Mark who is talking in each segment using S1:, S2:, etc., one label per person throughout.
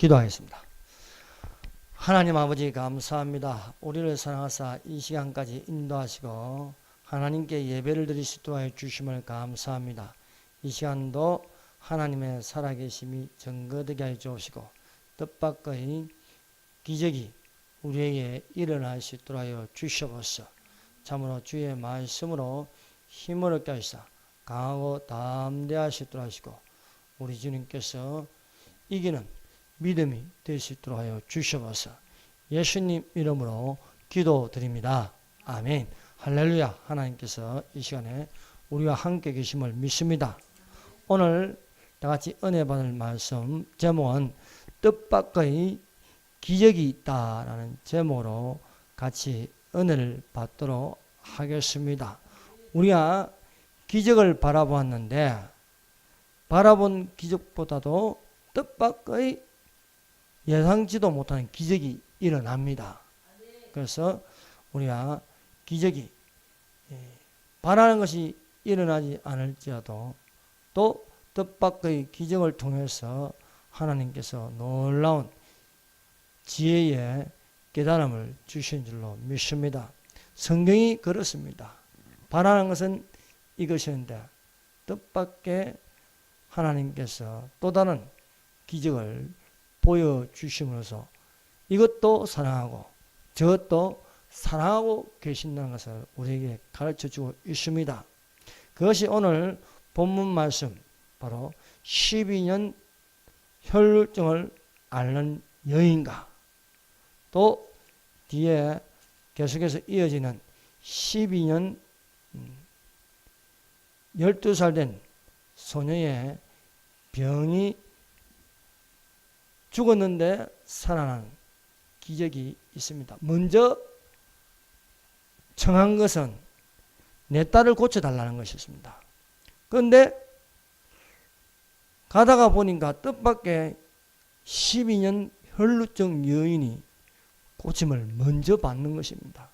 S1: 기도하겠습니다. 하나님 아버지 감사합니다. 우리를 사랑하사 이 시간까지 인도하시고 하나님께 예배를 드릴 수 있도록 하여 주심을 감사합니다. 이 시간도 하나님의 살아계심이 증거되게 하여 주시고 뜻밖의 기적이 우리에게 일어날 수 있도록 하여 주시옵소서. 참으로 주의 말씀으로 힘을 얻게 하시사 강하고 담대하시도록 하시고 우리 주님께서 이기는 믿음이 될 수 있도록 하여 주시옵소서. 예수님 이름으로 기도드립니다. 아멘. 할렐루야. 하나님께서 이 시간에 우리와 함께 계심을 믿습니다. 오늘 다같이 은혜 받을 말씀 제목은 뜻밖의 기적이 있다라는 제목으로 같이 은혜를 받도록 하겠습니다. 우리가 기적을 바라보았는데 바라본 기적보다도 뜻밖의 예상치도 못하는 기적이 일어납니다. 그래서 우리가 기적이 바라는 것이 일어나지 않을지라도 또 뜻밖의 기적을 통해서 하나님께서 놀라운 지혜의 깨달음을 주신 줄로 믿습니다. 성경이 그렇습니다. 바라는 것은 이것이었는데 뜻밖의 하나님께서 또 다른 기적을 보여주심으로써 이것도 사랑하고 저것도 사랑하고 계신다는 것을 우리에게 가르쳐주고 있습니다. 그것이 오늘 본문 말씀 바로 12년 혈루증을 앓는 여인과 또 뒤에 계속해서 이어지는 12년 12살 된 소녀의 병이 죽었는데 살아난 기적이 있습니다. 먼저 청한 것은 내 딸을 고쳐달라는 것이었습니다. 그런데 가다가 보니까 뜻밖의 12년 혈루증 여인이 고침을 먼저 받는 것입니다.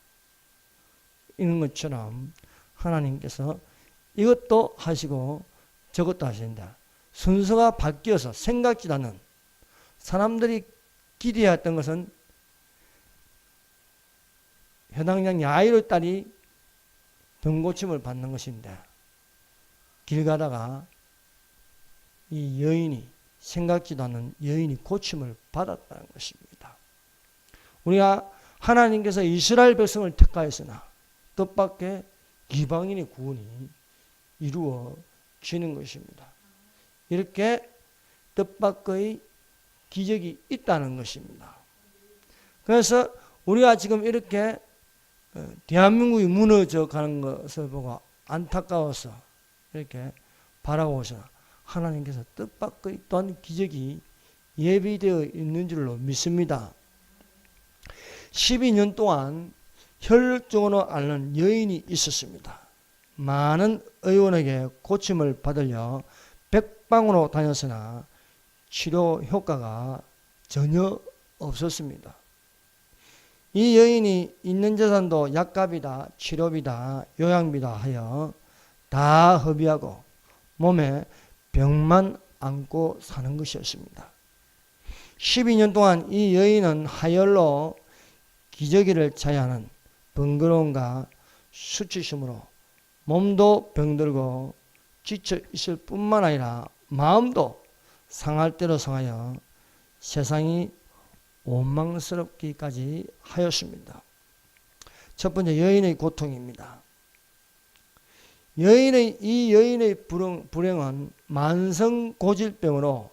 S1: 이런 것처럼 하나님께서 이것도 하시고 저것도 하신다. 순서가 바뀌어서 생각지도 않는 사람들이 기대했던 것은 해당장 야이로 딸이 병고침을 받는 것인데 길 가다가 이 여인이 생각지도 않는 여인이 고침을 받았다는 것입니다. 우리가 하나님께서 이스라엘 백성을 택하였으나 뜻밖의 이방인의 구원이 이루어지는 것입니다. 이렇게 뜻밖의 기적이 있다는 것입니다. 그래서 우리가 지금 이렇게 대한민국이 무너져 가는 것을 보고 안타까워서 이렇게 바라보셔 하나님께서 뜻밖의 또한 기적이 예비되어 있는 줄로 믿습니다. 12년 동안 혈루증으로 앓는 여인이 있었습니다. 많은 의원에게 고침을 받으려 백방으로 다녔으나 치료 효과가 전혀 없었습니다. 이 여인이 있는 재산도 약값이다, 치료비다, 요양비다 하여 다 허비하고 몸에 병만 안고 사는 것이었습니다. 12년 동안 이 여인은 하열로 기저귀를 차야 하는 번거로움과 수치심으로 몸도 병들고 지쳐 있을 뿐만 아니라 마음도 상할 대로 상하여 세상이 원망스럽기까지 하였습니다. 첫 번째 여인의 고통입니다. 이 여인의 불행은 만성고질병으로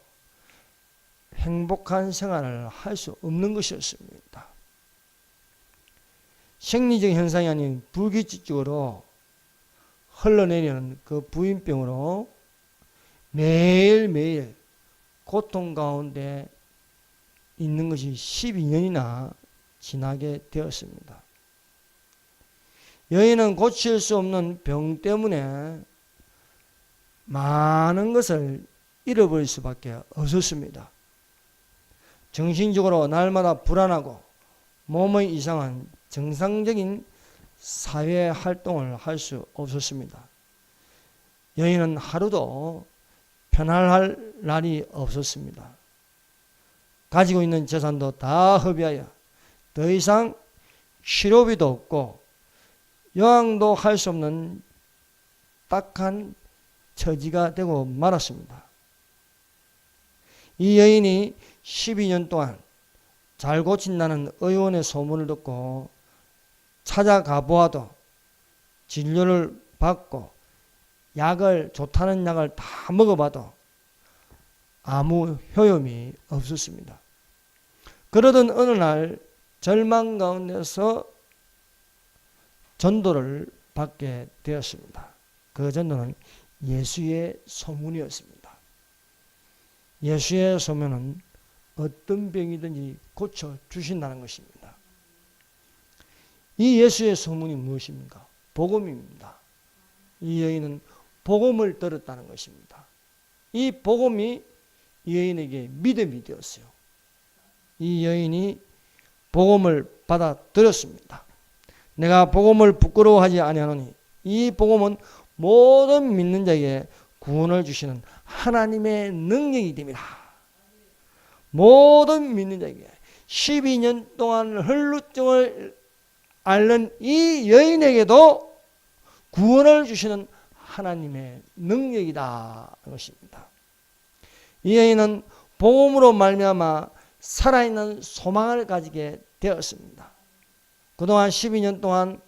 S1: 행복한 생활을 할 수 없는 것이었습니다. 생리적 현상이 아닌 불규칙적으로 흘러내리는 그 부인병으로 매일매일 고통 가운데 있는 것이 12년이나 지나게 되었습니다. 여인은 고칠 수 없는 병 때문에 많은 것을 잃어버릴 수밖에 없었습니다. 정신적으로 날마다 불안하고 몸의 이상한 정상적인 사회 활동을 할 수 없었습니다. 여인은 하루도 편안할 날이 없었습니다. 가지고 있는 재산도 다 허비하여 더 이상 치료비도 없고 영양도 할 수 없는 딱한 처지가 되고 말았습니다. 이 여인이 12년 동안 잘 고친다는 의원의 소문을 듣고 찾아가 보아도 진료를 받고 약을 좋다는 약을 다 먹어봐도 아무 효험이 없었습니다. 그러던 어느 날 절망 가운데서 전도를 받게 되었습니다. 그 전도는 예수의 소문이었습니다. 예수의 소문은 어떤 병이든지 고쳐주신다는 것입니다. 이 예수의 소문이 무엇입니까? 복음입니다. 이 여인은 복음을 들었다는 것입니다. 이 복음이 이 여인에게 믿음이 되었어요. 이 여인이 복음을 받아들였습니다. 내가 복음을 부끄러워하지 아니하노니 이 복음은 모든 믿는 자에게 구원을 주시는 하나님의 능력이 됩니다. 모든 믿는 자에게 12년 동안 혈루증을 앓는 이 여인에게도 구원을 주시는 하나님의 능력이다 것입니다. 이 여인은 복음으로 말미암아 살아있는 소망을 가지게 되었습니다. 그동안 12년 동안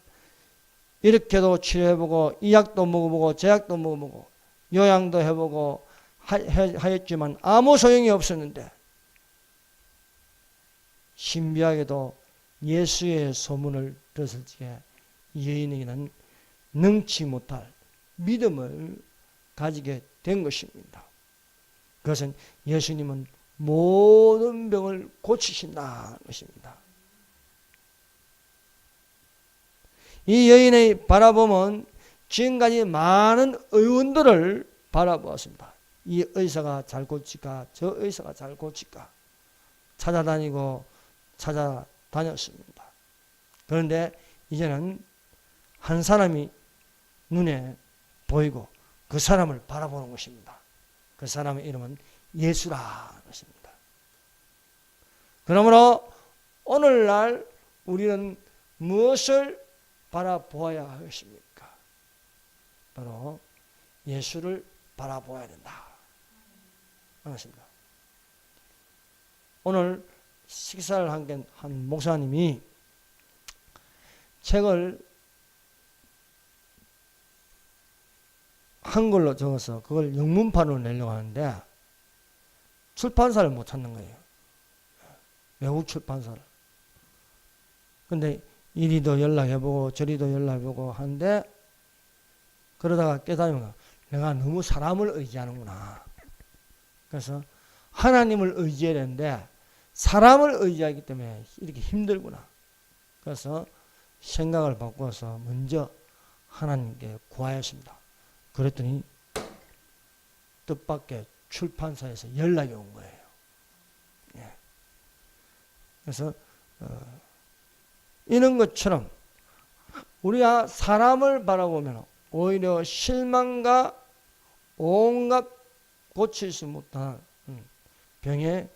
S1: 이렇게도 치료해보고 이약도 먹어보고 제약도 먹어보고 요양도 해보고 하였지만 아무 소용이 없었는데 신비하게도 예수의 소문을 들었을 적에 이 여인에게는 능치 못할 믿음을 가지게 된 것입니다. 그것은 예수님은 모든 병을 고치신다는 것입니다. 이 여인의 바라봄은 지금까지 많은 의원들을 바라보았습니다. 이 의사가 잘 고칠까, 저 의사가 잘 고칠까 찾아다녔습니다. 그런데 이제는 한 사람이 눈에 보이고 그 사람을 바라보는 것입니다. 그 사람의 이름은 예수라는 것입니다. 그러므로 오늘날 우리는 무엇을 바라보아야 하겠습니까? 바로 예수를 바라보아야 된다. 알겠습니다. 오늘 식사를 한 목사님이 책을 한글로 적어서 그걸 영문판으로 내려고 하는데 출판사를 못 찾는 거예요. 외국 출판사를. 근데 이리도 연락해보고 저리도 연락해보고 하는데 그러다가 깨달으면 내가 너무 사람을 의지하는구나. 그래서 하나님을 의지해야 되는데 사람을 의지하기 때문에 이렇게 힘들구나. 그래서 생각을 바꿔서 먼저 하나님께 구하였습니다. 그랬더니 뜻밖의 출판사에서 연락이 온 거예요. 예. 그래서 이런 것처럼 우리가 사람을 바라보면 오히려 실망과 온갖 고칠 수 못한 병에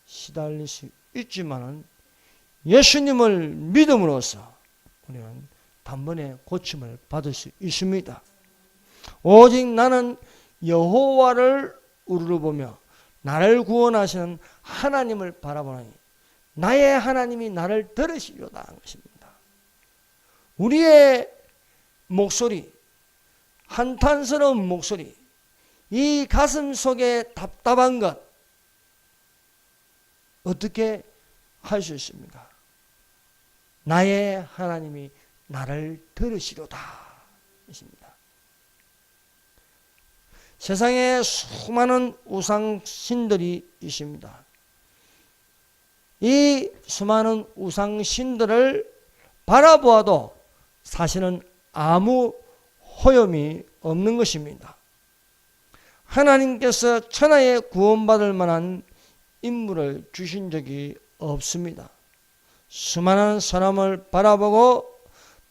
S1: 시달릴 수 있지만은 예수님을 믿음으로써 우리는 단번에 고침을 받을 수 있습니다. 오직 나는 여호와를 우러러보며 나를 구원하시는 하나님을 바라보니 나의 하나님이 나를 들으시려다 하는 것입니다. 우리의 목소리, 한탄스러운 목소리, 이 가슴 속에 답답한 것 어떻게 할 수 있습니까? 나의 하나님이 나를 들으시려다 것입니다. 세상에 수많은 우상신들이 있습니다. 이 수많은 우상신들을 바라보아도 사실은 아무 호염이 없는 것입니다. 하나님께서 천하에 구원받을 만한 인물을 주신 적이 없습니다. 수많은 사람을 바라보고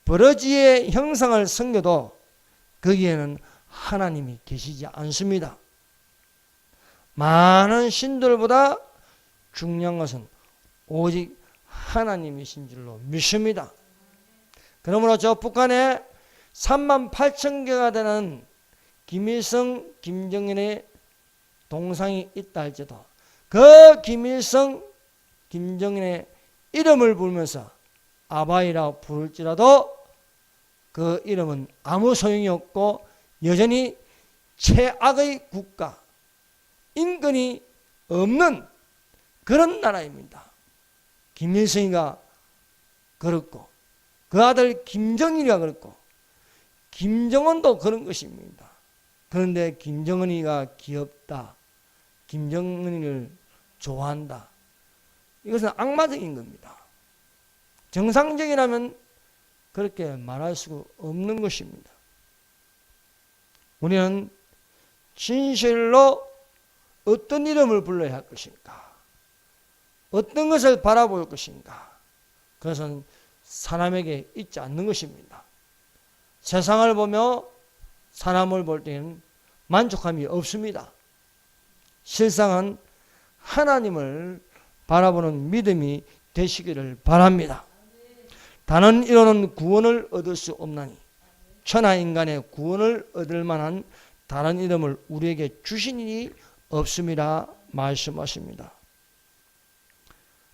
S1: 버러지의 형상을 섬겨도 거기에는 하나님이 계시지 않습니다. 많은 신들보다 중요한 것은 오직 하나님이신 줄로 믿습니다. 그러므로 저 북한에 38,000개가 되는 김일성, 김정일의 동상이 있다 할지라도 그 김일성, 김정일의 이름을 부르면서 아바이라 부를지라도 그 이름은 아무 소용이 없고 여전히 최악의 국가, 인권이 없는 그런 나라입니다. 김일성이가 그렇고 그 아들 김정일이가 그렇고 김정은도 그런 것입니다. 그런데 김정은이가 귀엽다, 김정은이를 좋아한다, 이것은 악마적인 겁니다. 정상적이라면 그렇게 말할 수 없는 것입니다. 우리는 진실로 어떤 이름을 불러야 할 것인가, 어떤 것을 바라볼 것인가, 그것은 사람에게 있지 않는 것입니다. 세상을 보며 사람을 볼 때는 만족함이 없습니다. 실상은 하나님을 바라보는 믿음이 되시기를 바랍니다. 다른 이로는 구원을 얻을 수 없나니 천하인간의 구원을 얻을 만한 다른 이름을 우리에게 주신 일이 없음이라 말씀하십니다.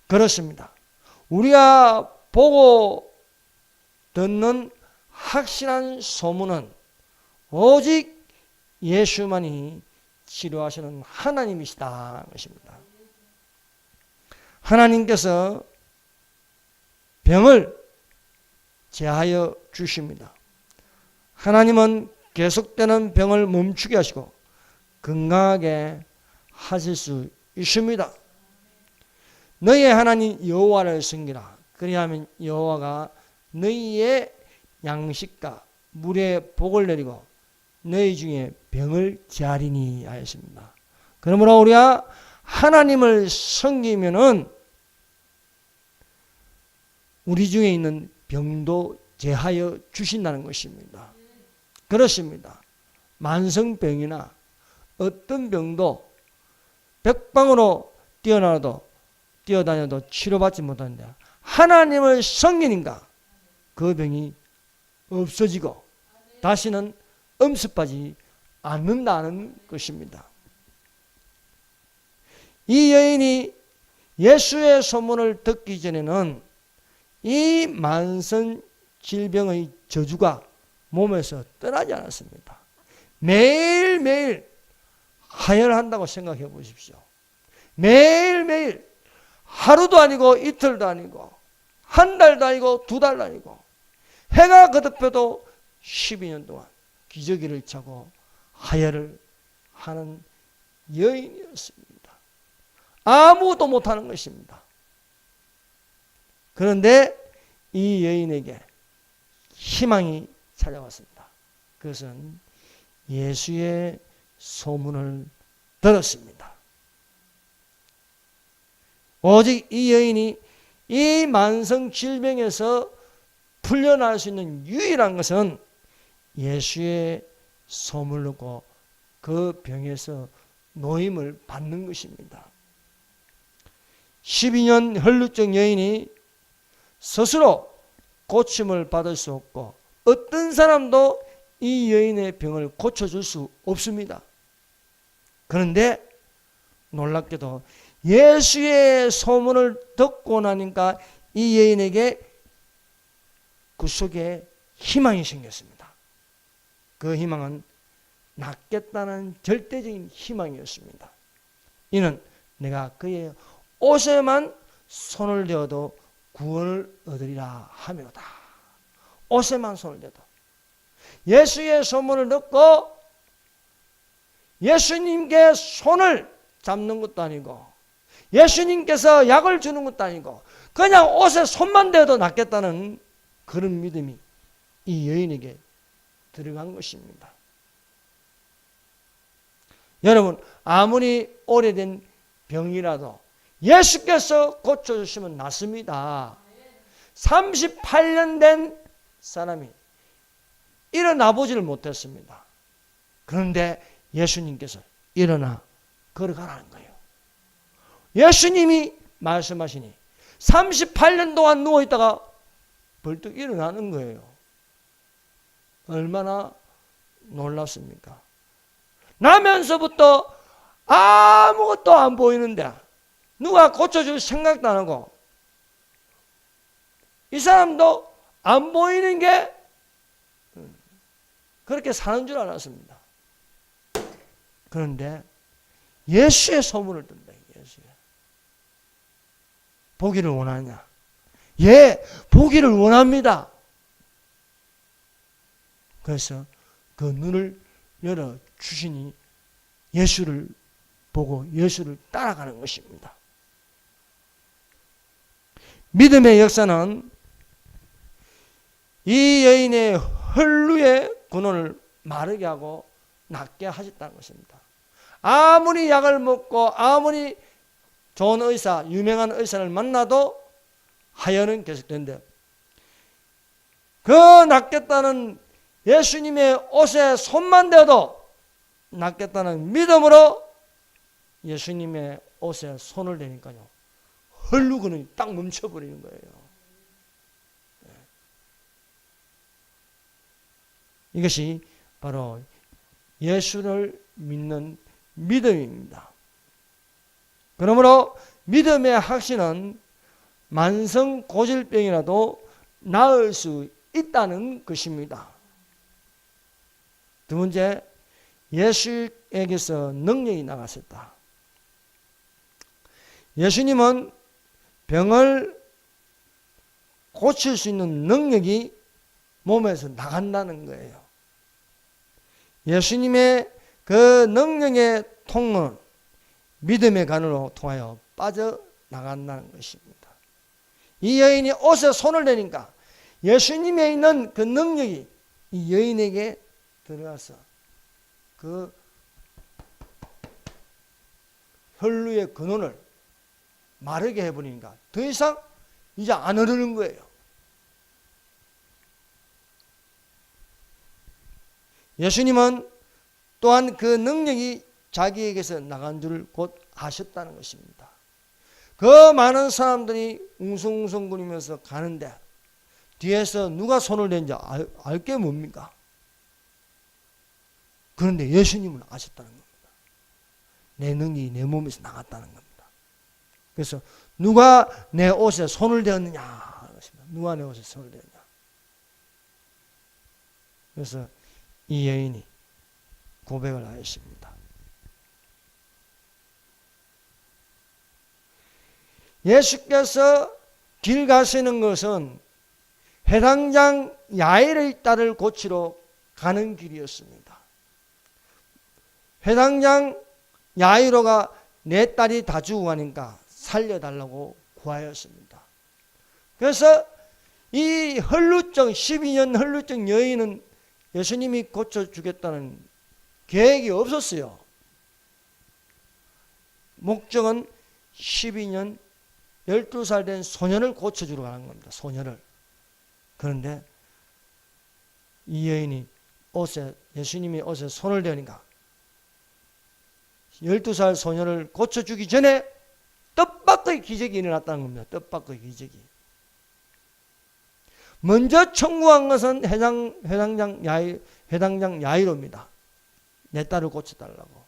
S1: 그렇습니다. 우리가 보고 듣는 확실한 소문은 오직 예수만이 치료하시는 하나님이시다 것입니다. 하나님께서 병을 제하여 주십니다. 하나님은 계속되는 병을 멈추게 하시고 건강하게 하실 수 있습니다. 너희의 하나님 여호와를 섬기라. 그리하면 여호와가 너희의 양식과 물에 복을 내리고 너희 중에 병을 제하리니 하였습니다. 그러므로 우리가 하나님을 섬기면은 우리 중에 있는 병도 제하여 주신다는 것입니다. 그렇습니다. 만성병이나 어떤 병도 백방으로 뛰어다녀도 치료받지 못하는데 하나님을 섬기니까 그 병이 없어지고 다시는 엄습하지 않는다는 것입니다. 이 여인이 예수의 소문을 듣기 전에는 이 만성 질병의 저주가 몸에서 떠나지 않았습니다. 매일매일 하혈한다고 생각해 보십시오. 매일매일 하루도 아니고 이틀도 아니고 한 달도 아니고 두 달도 아니고 해가 거듭해도 12년 동안 기저귀를 차고 하혈을 하는 여인이었습니다. 아무도 못하는 것입니다. 그런데 이 여인에게 희망이 찾아왔습니다. 그것은 예수의 소문을 들었습니다. 오직 이 여인이 이 만성 질병에서 풀려날 수 있는 유일한 것은 예수의 소문을 듣고 그 병에서 노임을 받는 것입니다. 12년 혈루증 여인이 스스로 고침을 받을 수 없고 어떤 사람도 이 여인의 병을 고쳐줄 수 없습니다. 그런데 놀랍게도 예수의 소문을 듣고 나니까 이 여인에게 그 속에 희망이 생겼습니다. 그 희망은 낫겠다는 절대적인 희망이었습니다. 이는 내가 그의 옷에만 손을 대어도 구원을 얻으리라 하며다. 옷에만 손을 대도 예수의 소문을 듣고 예수님께 손을 잡는 것도 아니고 예수님께서 약을 주는 것도 아니고 그냥 옷에 손만 대도 낫겠다는 그런 믿음이 이 여인에게 들어간 것입니다. 여러분, 아무리 오래된 병이라도 예수께서 고쳐주시면 낫습니다. 38년 된 사람이 일어나 보지를 못했습니다. 그런데 예수님께서 일어나 걸어가라는 거예요. 예수님이 말씀하시니 38년 동안 누워있다가 벌떡 일어나는 거예요. 얼마나 놀랍습니까? 나면서부터 아무것도 안 보이는데 누가 고쳐줄 생각도 안 하고 이 사람도 안 보이는 게 그렇게 사는 줄 알았습니다. 그런데 예수의 소문을 듣는다. 예수의. 보기를 원하냐? 예, 보기를 원합니다. 그래서 그 눈을 열어 주시니 예수를 보고 예수를 따라가는 것입니다. 믿음의 역사는 이 여인의 혈루의 근원을 마르게 하고 낫게 하셨다는 것입니다. 아무리 약을 먹고 아무리 좋은 의사, 유명한 의사를 만나도 하혈은 계속된대요. 그 낫겠다는 예수님의 옷에 손만 대어도 낫겠다는 믿음으로 예수님의 옷에 손을 대니까요, 혈루 근원이 딱 멈춰버리는 거예요. 이것이 바로 예수를 믿는 믿음입니다. 그러므로 믿음의 확신은 만성 고질병이라도 나을 수 있다는 것입니다. 두 번째, 예수에게서 능력이 나갔었다. 예수님은 병을 고칠 수 있는 능력이 몸에서 나간다는 거예요. 예수님의 그 능력의 통로는 믿음의 간으로 통하여 빠져나간다는 것입니다. 이 여인이 옷에 손을 대니까 예수님에 있는 그 능력이 이 여인에게 들어가서 그 혈루의 근원을 마르게 해버리니까 더 이상 이제 안 흐르는 거예요. 예수님은 또한 그 능력이 자기에게서 나간 줄을 곧 아셨다는 것입니다. 그 많은 사람들이 웅성웅성거리면서 가는데 뒤에서 누가 손을 댄지 알 게 뭡니까? 그런데 예수님은 아셨다는 겁니다. 내 능력이 내 몸에서 나갔다는 겁니다. 그래서 누가 내 옷에 손을 대었느냐? 누가 내 옷에 손을 대었냐? 그래서 이 여인이 고백을 하였습니다. 예수께서 길 가시는 것은 회당장 야일의 딸을 고치러 가는 길이었습니다. 회당장 야이로가 내 딸이 다 죽고 가니까 살려달라고 구하였습니다. 그래서 이 혈루증 12년 혈루증 여인은 예수님이 고쳐주겠다는 계획이 없었어요. 목적은 12년 12살 된 소년을 고쳐주러 가는 겁니다. 소년을. 그런데 이 여인이 예수님이 옷에 손을 대니까 12살 소년을 고쳐주기 전에 뜻밖의 기적이 일어났다는 겁니다. 뜻밖의 기적이. 먼저 청구한 것은 회당장 야이로입니다. 내 딸을 고쳐달라고.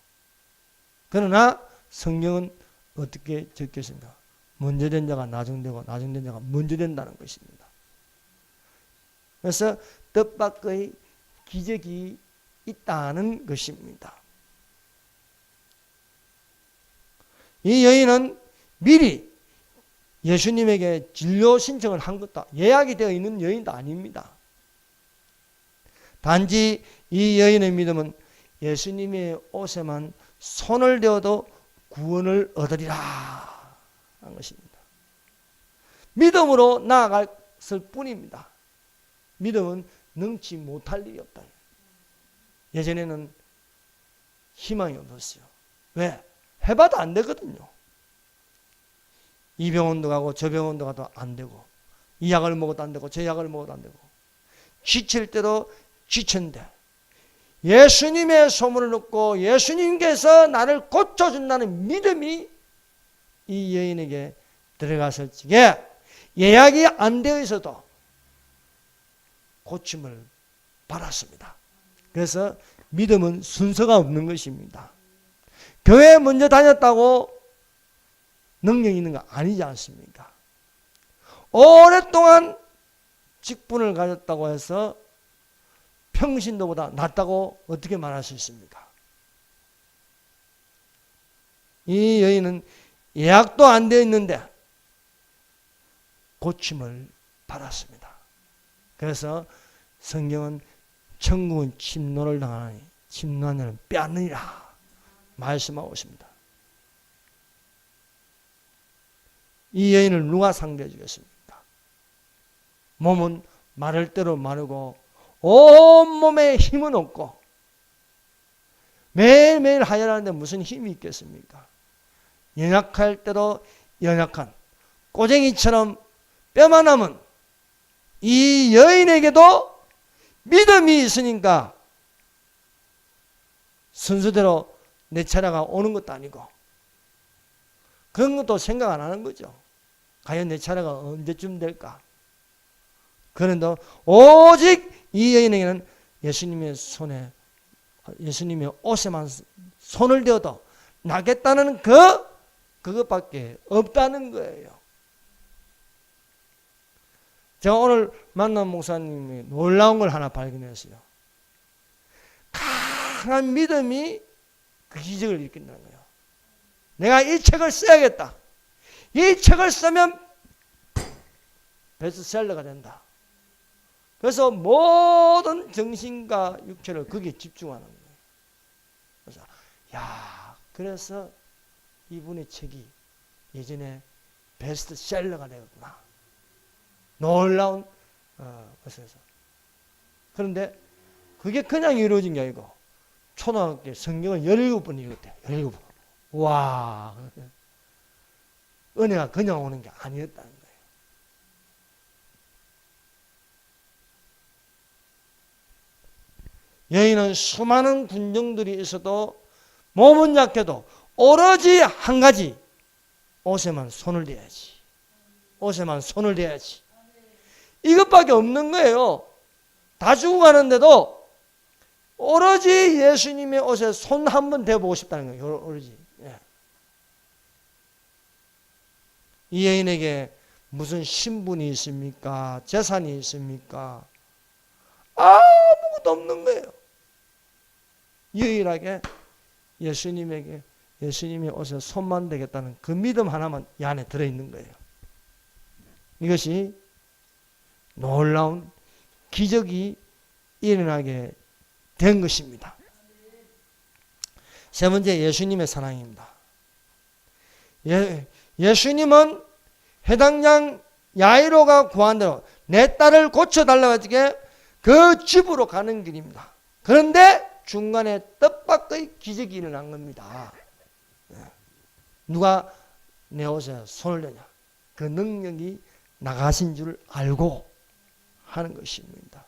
S1: 그러나 성경은 어떻게 적혔습니까? 먼저 된 자가 나중되고 나중된 자가 먼저 된다는 것입니다. 그래서 뜻밖의 기적이 있다는 것입니다. 이 여인은 미리 예수님에게 진료 신청을 한 것도 예약이 되어 있는 여인도 아닙니다. 단지 이 여인의 믿음은 예수님의 옷에만 손을 대어도 구원을 얻으리라 한 것입니다. 믿음으로 나아갔을 뿐입니다. 믿음은 능치 못할 일이 없다. 예전에는 희망이 없었어요. 왜? 해봐도 안 되거든요. 이 병원도 가고 저 병원도 가도 안 되고, 이 약을 먹어도 안 되고 저 약을 먹어도 안 되고, 지칠 때도 지쳤는데 예수님의 소문을 듣고 예수님께서 나를 고쳐준다는 믿음이 이 여인에게 들어갔을 적에 예약이 안 되어 있어도 고침을 받았습니다. 그래서 믿음은 순서가 없는 것입니다. 교회 먼저 다녔다고 능력이 있는 거 아니지 않습니까? 오랫동안 직분을 가졌다고 해서 평신도보다 낫다고 어떻게 말할 수 있습니까? 이 여인은 예약도 안 되어 있는데 고침을 받았습니다. 그래서 성경은 천국은 침노를 당하니 침노하는 빼앗느니라 말씀하고 있습니다. 이 여인을 누가 상대해 주겠습니까? 몸은 마를 대로 마르고 온몸에 힘은 없고 매일매일 하혈하는데 무슨 힘이 있겠습니까? 연약할 때도 연약한 꼬쟁이처럼 뼈만 남은 이 여인에게도 믿음이 있으니까 순서대로 내 차례가 오는 것도 아니고 그런 것도 생각 안 하는 거죠. 과연 내 차례가 언제쯤 될까? 그런데 오직 이 여인에게는 예수님의 손에, 예수님의 옷에만 손을 대어도 나겠다는 그것밖에 없다는 거예요. 제가 오늘 만난 목사님이 놀라운 걸 하나 발견했어요. 강한 믿음이 그 기적을 일으킨다는 거예요. 내가 이 책을 써야겠다. 이 책을 쓰면 베스트셀러가 된다. 그래서 모든 정신과 육체를 거기에 집중하는 거예요. 그래서 이분의 책이 예전에 베스트셀러가 되었구나. 놀라운 것에서. 그런데 그게 그냥 이루어진 게 아니고 초등학교 때 성경을 17번 읽었대요. 17번. 와, 은혜가 그냥 오는 게 아니었다는 거예요. 여인은 수많은 군정들이 있어도 몸은 약해도 오로지 한 가지, 옷에만 손을 대야지. 옷에만 손을 대야지. 이것밖에 없는 거예요. 다 죽어가는데도 오로지 예수님의 옷에 손 한번 대보고 싶다는 거예요. 오로지. 이 여인에게 무슨 신분이 있습니까? 재산이 있습니까? 아무것도 없는 거예요. 유일하게 예수님에게 예수님의 옷에 손만 대겠다는 그 믿음 하나만 이 안에 들어있는 거예요. 이것이 놀라운 기적이 일어나게 된 것입니다. 세 번째, 예수님의 사랑입니다. 예수님은 해당장 야이로가 구한 대로 내 딸을 고쳐달라고 했기에 그 집으로 가는 길입니다. 그런데 중간에 뜻밖의 기적이 일어난 겁니다. 누가 내 옷에 손을 대냐? 그 능력이 나가신 줄 알고 하는 것입니다.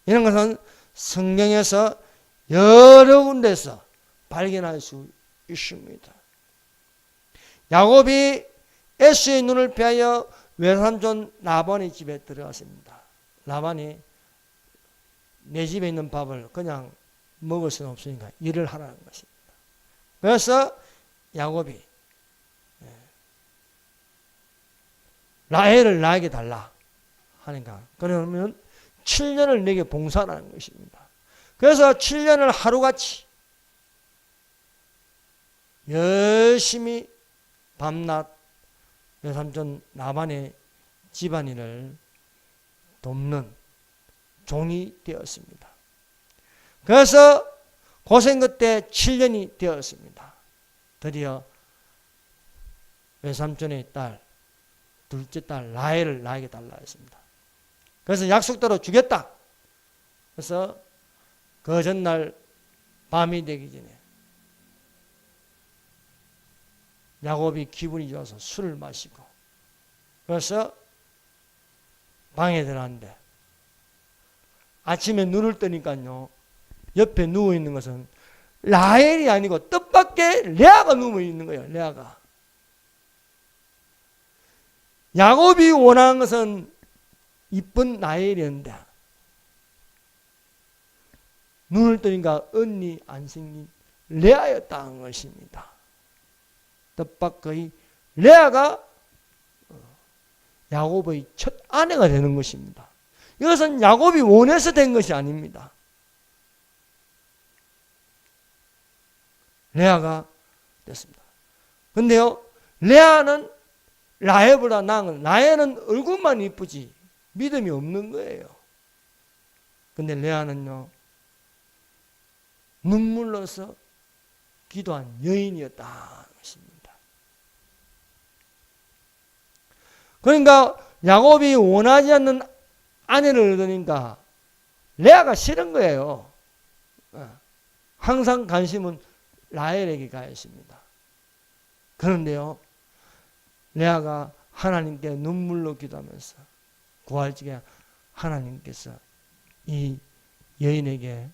S1: 이런 것은 성경에서 여러 군데서 발견할 수 있습니다. 야곱이 에서의 눈을 피하여 외삼촌 라반의 집에 들어갔습니다. 라반이 내 집에 있는 밥을 그냥 먹을 수는 없으니까 일을 하라는 것입니다. 그래서 야곱이 라헬을 나에게 달라 하니까 그러면 7년을 내게 봉사하라는 것입니다. 그래서 7년을 하루같이 열심히 밤낮 외삼촌 라반의 집안일을 돕는 종이 되었습니다. 그래서 고생 끝에 7년이 되었습니다. 드디어 외삼촌의 딸, 둘째 딸 라헬을 나에게 달라 했습니다. 그래서 약속대로 주겠다. 그래서 그 전날 밤이 되기 전에 야곱이 기분이 좋아서 술을 마시고 그래서 방에 들어갔는데 아침에 눈을 뜨니까요 옆에 누워있는 것은 라헬이 아니고 뜻밖의 레아가 누워있는 거예요. 레아가. 야곱이 원하는 것은 이쁜 라헬이었는데 눈을 뜨니까 언니 안 생긴 레아였다는 것입니다. 뜻밖의 레아가 야곱의 첫 아내가 되는 것입니다. 이것은 야곱이 원해서 된 것이 아닙니다. 레아가 됐습니다. 근데요, 레아는 라헬보다 나은 건, 라헬은 얼굴만 이쁘지 믿음이 없는 거예요. 근데 레아는요, 눈물로서 기도한 여인이었다는 것입니다. 그러니까 야곱이 원하지 않는 아내를 얻으니까 레아가 싫은 거예요. 항상 관심은 라헬에게 가 있습니다. 그런데요, 레아가 하나님께 눈물로 기도하면서 구할 적에 하나님께서 이 여인에게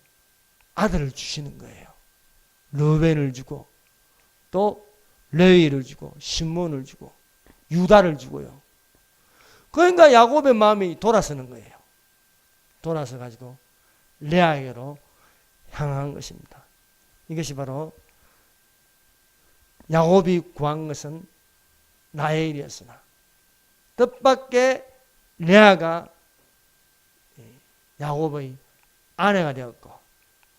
S1: 아들을 주시는 거예요. 르벤을 주고 또 레위를 주고 시몬을 주고 유다를 주고요. 그러니까 야곱의 마음이 돌아서는 거예요. 돌아서 가지고 레아에게로 향한 것입니다. 이것이 바로 야곱이 구한 것은 라헬이었으나 뜻밖의 레아가 야곱의 아내가 되었고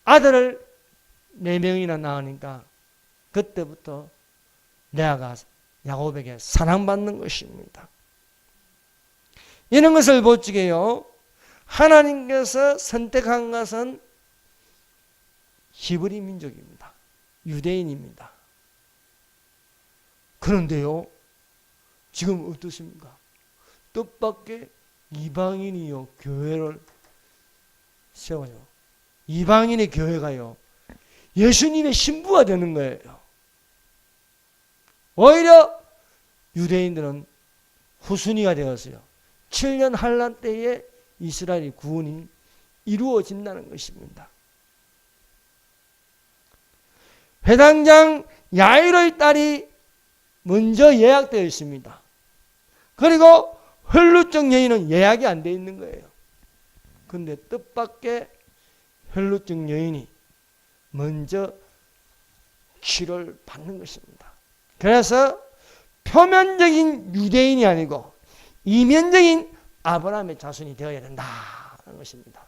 S1: 아들을 4명이나 낳으니까 그때부터 레아가 야곱에게 사랑받는 것입니다. 이런 것을 볼 적에요, 하나님께서 선택한 것은 히브리 민족입니다. 유대인입니다. 그런데요, 지금 어떻습니까? 뜻밖의 이방인이요, 교회를 세워요. 이방인의 교회가요, 예수님의 신부가 되는 거예요. 오히려 유대인들은 후순위가 되었어요. 7년 환란 때에 이스라엘의 구원이 이루어진다는 것입니다. 회당장 야이로의 딸이 먼저 예약되어 있습니다. 그리고 혈루증 여인은 예약이 안 되어 있는 거예요. 그런데 뜻밖의 혈루증 여인이 먼저 치료를 받는 것입니다. 그래서 표면적인 유대인이 아니고 이면적인 아브라함의 자손이 되어야 된다는 것입니다.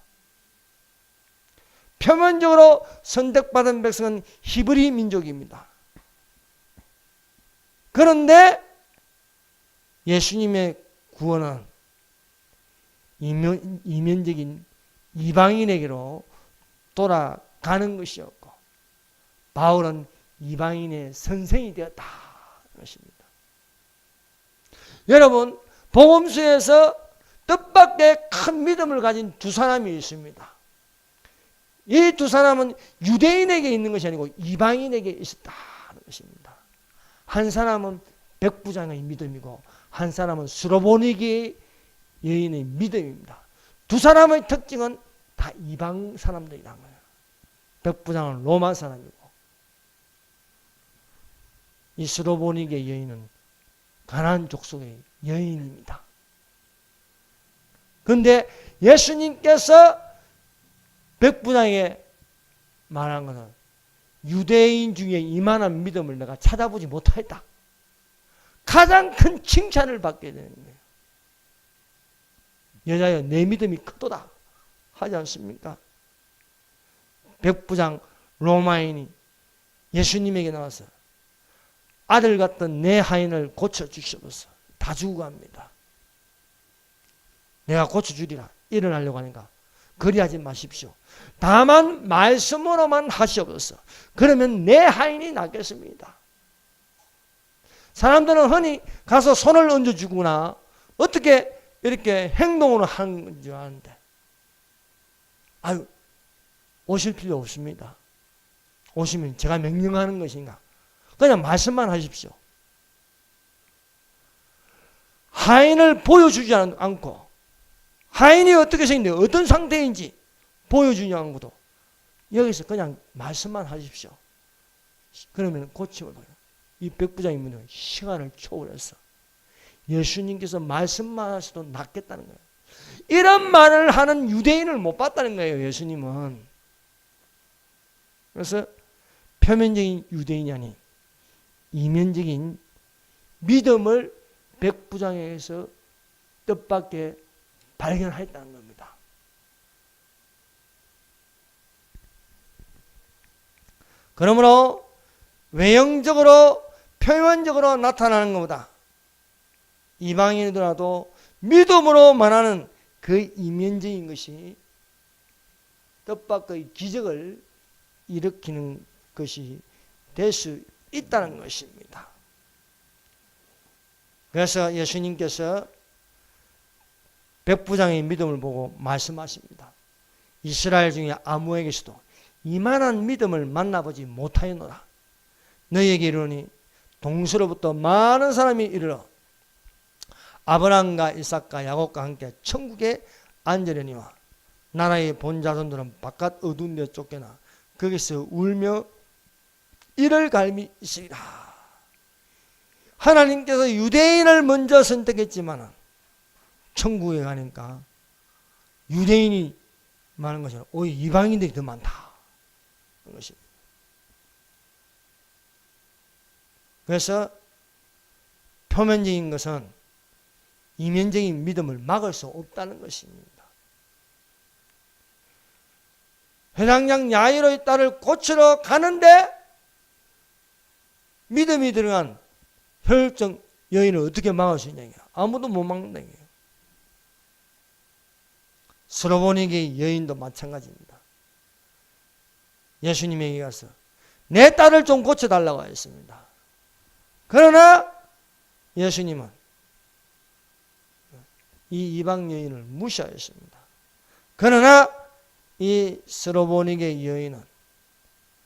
S1: 표면적으로 선택받은 백성은 히브리 민족입니다. 그런데 예수님의 구원은 이면적인 이방인에게로 돌아가는 것이었고 바울은 이방인의 선생이 되었다는 것입니다. 여러분, 복음서에서 뜻밖의 큰 믿음을 가진 두 사람이 있습니다. 이 두 사람은 유대인에게 있는 것이 아니고 이방인에게 있었다는 것입니다. 한 사람은 백부장의 믿음이고 한 사람은 스로보니게 여인의 믿음입니다. 두 사람의 특징은 다 이방 사람들이란 거예요. 백부장은 로마 사람이고 이 스로보니게 여인은 가나안 족속의 여인입니다. 그런데 예수님께서 백부장에게 말한 것은 유대인 중에 이만한 믿음을 내가 찾아보지 못하였다. 가장 큰 칭찬을 받게 되는 거예요. 여자여 내 믿음이 크도다 하지 않습니까? 백부장 로마인이 예수님에게 나와서 아들 같던 내 하인을 고쳐주시옵소서. 다 죽어갑니다. 내가 고쳐주리라 일어나려고 하니까 그리하지 마십시오. 다만 말씀으로만 하시옵소서. 그러면 내 하인이 낫겠습니다. 사람들은 흔히 가서 손을 얹어주거나 어떻게 이렇게 행동으로 하는 줄 아는데 아유 오실 필요 없습니다. 오시면 제가 명령하는 것인가? 그냥 말씀만 하십시오. 하인을 보여주지 않고 하인이 어떻게 생긴데 어떤 상태인지 보여주지 않고도 여기서 그냥 말씀만 하십시오. 그러면 고침을 받아요. 이 백부장님은 시간을 초월해서 예수님께서 말씀만 하셔도 낫겠다는 거예요. 이런 말을 하는 유대인을 못 봤다는 거예요, 예수님은. 그래서 표면적인 유대인이 아닌 이면적인 믿음을 백부장에게서 뜻밖의 발견했다는 겁니다. 그러므로 외형적으로 표면적으로 나타나는 것보다 이방인이더라도 믿음으로 말하는 그 이면적인 것이 뜻밖의 기적을 일으키는 것이 될 수 있다는 것입니다. 그래서 예수님께서 백부장의 믿음을 보고 말씀하십니다. 이스라엘 중에 아무에게서도 이만한 믿음을 만나보지 못하였노라. 너희에게 이르노니 동서로부터 많은 사람이 이르러 아브라함과 이삭과 야곱과 함께 천국에 앉으려니와 나라의 본 자손들은 바깥 어두운 데 쫓겨나 거기서 울며 이를 갈미 있으리라. 하나님께서 유대인을 먼저 선택했지만 천국에 가니까 유대인이 많은 것이 오히려 이방인들이 더 많다. 것입니다. 그래서 표면적인 것은 이면적인 믿음을 막을 수 없다는 것입니다. 회당장 야이로의 딸을 고치러 가는데 믿음이 들어간 혈증 여인을 어떻게 막을 수 있냐? 아무도 못 막는다. 스로보니게 여인도 마찬가지입니다. 예수님에게 가서 내 딸을 좀 고쳐달라고 했습니다. 그러나 예수님은 이 이방 여인을 무시하였습니다. 그러나 이 스로보니게 여인은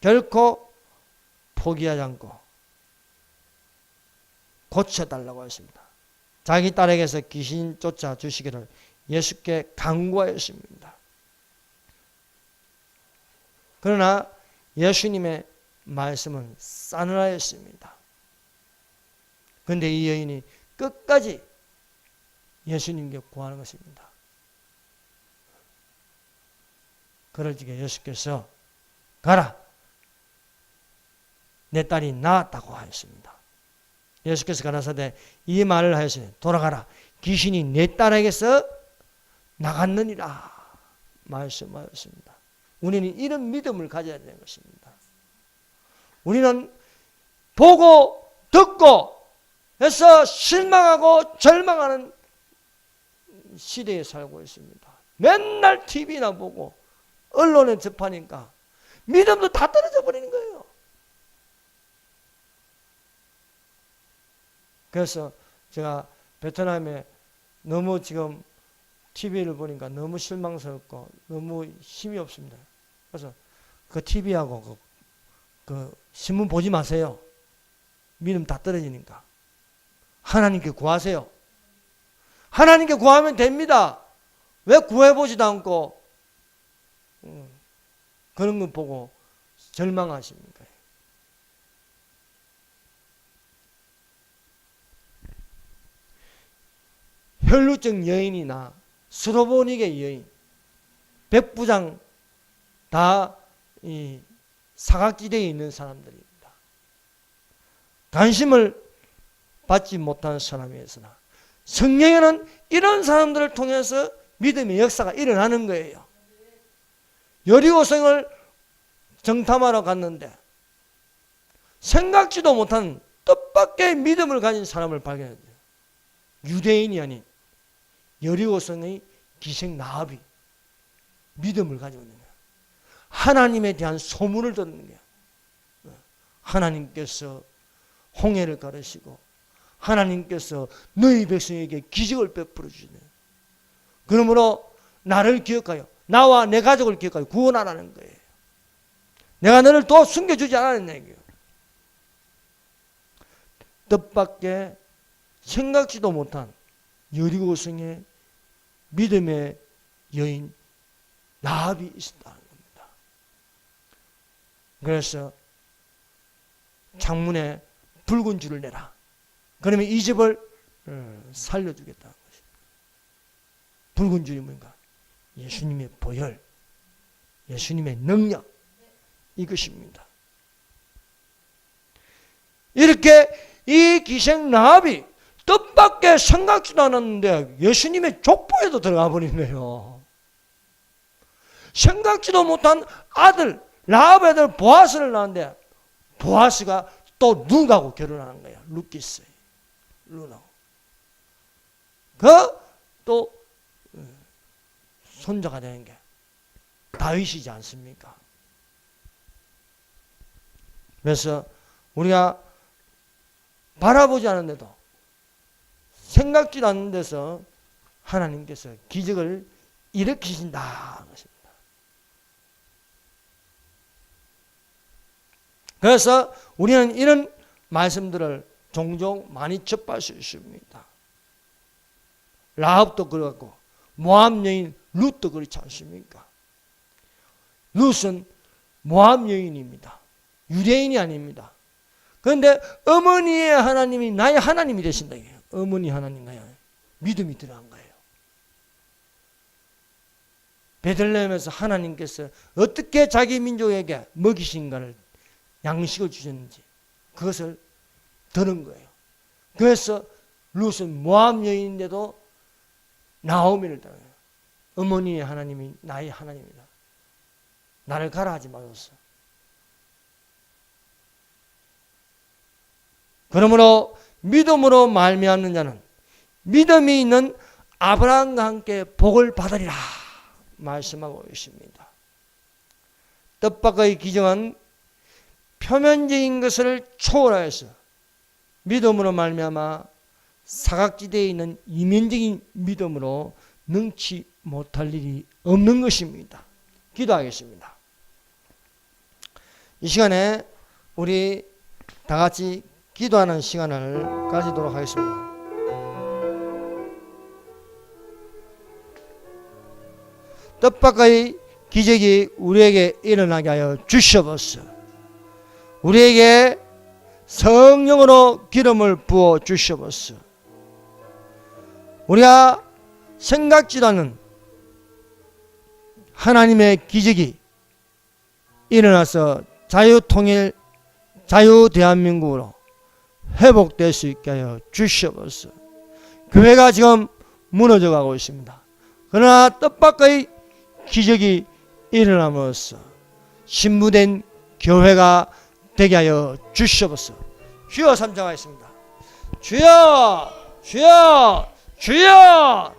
S1: 결코 포기하지 않고 고쳐달라고 했습니다. 자기 딸에게서 귀신 쫓아 주시기를 예수께 간구하였습니다. 그러나 예수님의 말씀은 싸늘하였습니다. 그런데 이 여인이 끝까지 예수님께 구하는 것입니다. 그럴 적에 예수께서 가라, 내 딸이 나았다고 하였습니다. 예수께서 가라사대 이 말을 하였으니 돌아가라, 귀신이 내 딸에게서 나갔느니라 말씀하였습니다. 우리는 이런 믿음을 가져야 되는 것입니다. 우리는 보고 듣고 해서 실망하고 절망하는 시대에 살고 있습니다. 맨날 TV나 보고 언론에 접하니까 믿음도 다 떨어져 버리는 거예요. 그래서 제가 베트남에 너무 지금 TV를 보니까 너무 실망스럽고 너무 힘이 없습니다. 그래서 그 TV하고 그 신문 보지 마세요. 믿음 다 떨어지니까. 하나님께 구하세요. 하나님께 구하면 됩니다. 왜 구해보지도 않고 그런 거 보고 절망하십니까? 혈루증 여인이나 스로보니게 여인, 백부장 다 이 사각지대에 있는 사람들입니다. 관심을 받지 못하는 사람이었으나 성경에는 이런 사람들을 통해서 믿음의 역사가 일어나는 거예요. 여리고성을 정탐하러 갔는데 생각지도 못한 뜻밖의 믿음을 가진 사람을 발견했어요. 유대인이 아닌 여리고성의 기생 라합이 믿음을 가지고 있는 거예요. 하나님에 대한 소문을 듣는 거예요. 하나님께서 홍해를 가르시고 하나님께서 너희 백성에게 기적을 베풀어 주시네. 그러므로 나를 기억하여 나와 내 가족을 기억하여 구원하라는 거예요. 내가 너를 또 숨겨주지 않았냐 이거예요. 뜻밖의 생각지도 못한 여리고성의 믿음의 여인 라합이 있었다는 겁니다. 그래서 창문에 붉은 줄을 내라. 그러면 이 집을 살려주겠다는 것입니다. 붉은 줄이 뭔가? 예수님의 보혈, 예수님의 능력, 이것입니다. 이렇게 이 기생 라합이 뜻밖의 생각지도 않았는데 예수님의 족보에도 들어가 버리네요. 생각지도 못한 아들, 라합의 아들 보아스를 낳았는데 보아스가 또 룻하고 결혼하는 거예요. 룻기스. 룻하고. 또 손자가 되는 게 다윗이지 않습니까? 그래서 우리가 바라보지 않은데도 생각지도 않는 데서 하나님께서 기적을 일으키신다. 그래서 우리는 이런 말씀들을 종종 많이 접할 수 있습니다. 라합도 그렇고 모압 여인 룻도 그렇지 않습니까? 룻은 모압 여인입니다. 유대인이 아닙니다. 그런데 어머니의 하나님이 나의 하나님이 되신다. 어머니 하나님 나의 믿음이 들어간 거예요. 베들레헴에서 하나님께서 어떻게 자기 민족에게 먹이신가를 양식을 주셨는지 그것을 들은 거예요. 그래서 룻은 모압 여인인데도 나오미를 따라요. 어머니의 하나님이 나의 하나님이다. 나를 가라 하지 마소서. 그러므로 믿음으로 말미암는 자는 믿음이 있는 아브라함과 함께 복을 받으리라 말씀하고 있습니다. 뜻밖의 기정한 표면적인 것을 초월하여서 믿음으로 말미암아 사각지대에 있는 이면적인 믿음으로 능치 못할 일이 없는 것입니다. 기도하겠습니다. 이 시간에 우리 다 같이 기도하는 시간을 가지도록 하겠습니다. 뜻밖의 기적이 우리에게 일어나게 하여 주시옵소서. 우리에게 성령으로 기름을 부어 주시옵소서. 우리가 생각지도 않은 하나님의 기적이 일어나서 자유통일, 자유대한민국으로 회복될 수 있게 하여 주시옵소서. 교회가 지금 무너져 가고 있습니다. 그러나 뜻밖의 기적이 일어남으로써 신부된 교회가 되게 하여 주시옵소서. 주여 삼정하였습니다. 주여, 주여, 주여.